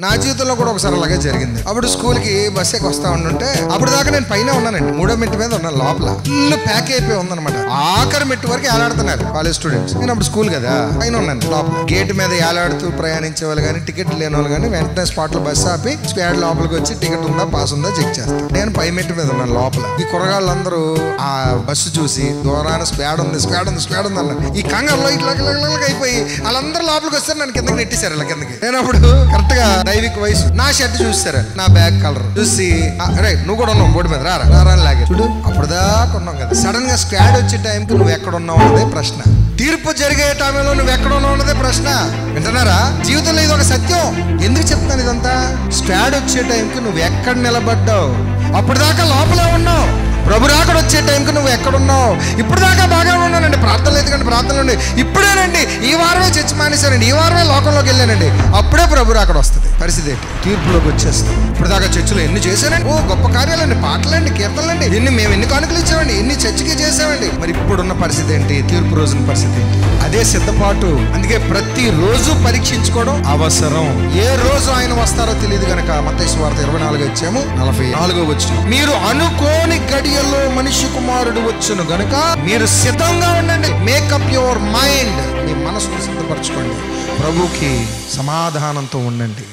నా జీవితంలో కూడా ఒకసారి అలాగే జరిగింది. అప్పుడు స్కూల్ కి బస్ ఎక్కి వస్తా ఉంటుంటే అప్పుడు దాకా నేను పైన ఉన్నానండి, 3వ మెట్టు మీద ఉన్నాను. లోపల ఫుల్ ప్యాక్ అయిపోయి ఉందన్నమాట. ఆఖరి మెట్టు వరకు ఏలాడుతున్నారు కాలేజ్ స్టూడెంట్స్. నేను అప్పుడు స్కూల్ కదా, పైన ఉన్నాను లోపల. గేట్ మీద ఏలాడుతూ ప్రయాణించే వాళ్ళు కానీ, టికెట్ లేని వాళ్ళు కానీ వెంటనే స్పాట్ లో బస్ ఆపి స్క్వాడ్ లోపలికి వచ్చి టికెట్ ఉందా పాస్ ఉందా చెక్ చేస్తాను. నేను పై మెట్టు మీద ఉన్నాను లోపల. ఈ కుర్రగాళ్ళందరూ ఆ బస్సు చూసి దూరాన స్క్వాడ్ ఉంది అన్నారు. ఈ కంగారులో ఇట్లా అయిపోయి వాళ్ళందరూ లోపలికి వస్తారు, నన్ను కిందకి నెట్టేశారు ఇలా కిందకి. నేను అప్పుడు కరెక్ట్ గా దైవిక వయసు, నా షర్ట్ చూస్తారు, నా బ్యాగ్ కలర్ చూసి రే నువ్వు కూడా ఉన్నావు బోర్డు మీద రారా లాగే చూడు. అప్పుడు దాకా ఉన్నాం కదా, సడన్ గా స్క్వాడ్ వచ్చే టైంకి నువ్వు ఎక్కడ ఉన్నావు అన్నదే ప్రశ్న. తీర్పు జరిగే టైంలో నువ్వు ఎక్కడ ఉన్నావు అన్నదే ప్రశ్న. వింటున్నారా? జీవితంలో ఇది ఒక సత్యం. ఎందుకు చెప్తాను ఇదంతా? స్క్వాడ్ వచ్చే టైంకి నువ్వు ఎక్కడ నిలబడ్డావు? అప్పుడు దాకా లోపల ఉన్నావు. ప్రభు రాకడ వచ్చే టైంకి నువ్వు ఎక్కడున్నావు? ఇప్పుడు దాకా బాగా ఉన్నానండి, ప్రార్థనలు ఎందుకంటే ప్రార్థనలు ఉండి ఇప్పుడేనండి, ఈ వారమే చర్చ మానేశానండి, ఈ వారమే లోకంలోకి వెళ్ళానండి, అప్పుడే ప్రభు రాకడ వస్తుంది. పరిస్థితి ఏంటి? తీర్పులోకి వచ్చేస్తాం. ఇప్పుడు దాకా చర్చలో ఎన్ని చేశానండి, గొప్ప కార్యాలండి, పాటలండి, కీర్తనలండి, మేము ఎన్ని కానుకలు ఇచ్చామండి, ఎన్ని చర్చకి చేసామండి. మరి ఇప్పుడున్న పరిస్థితి ఏంటి? తీర్పు రోజున పరిస్థితి ఏంటి? అదే సిద్ధపాటు. అందుకే ప్రతి రోజు పరీక్షించుకోవడం అవసరం. ఏ రోజు ఆయన వస్తారో తెలియదు కనుక మత్తయి సువార్త 24:44 మీరు అనుకోని గడియల్లో మనిషి కుమారుడు వచ్చును గనుక మీరు సిద్ధంగా ఉండండి. Makeup your mind. మీ మనసును సిద్ధపరచుకోండి. ప్రభుకి సమాధానంతో ఉండండి.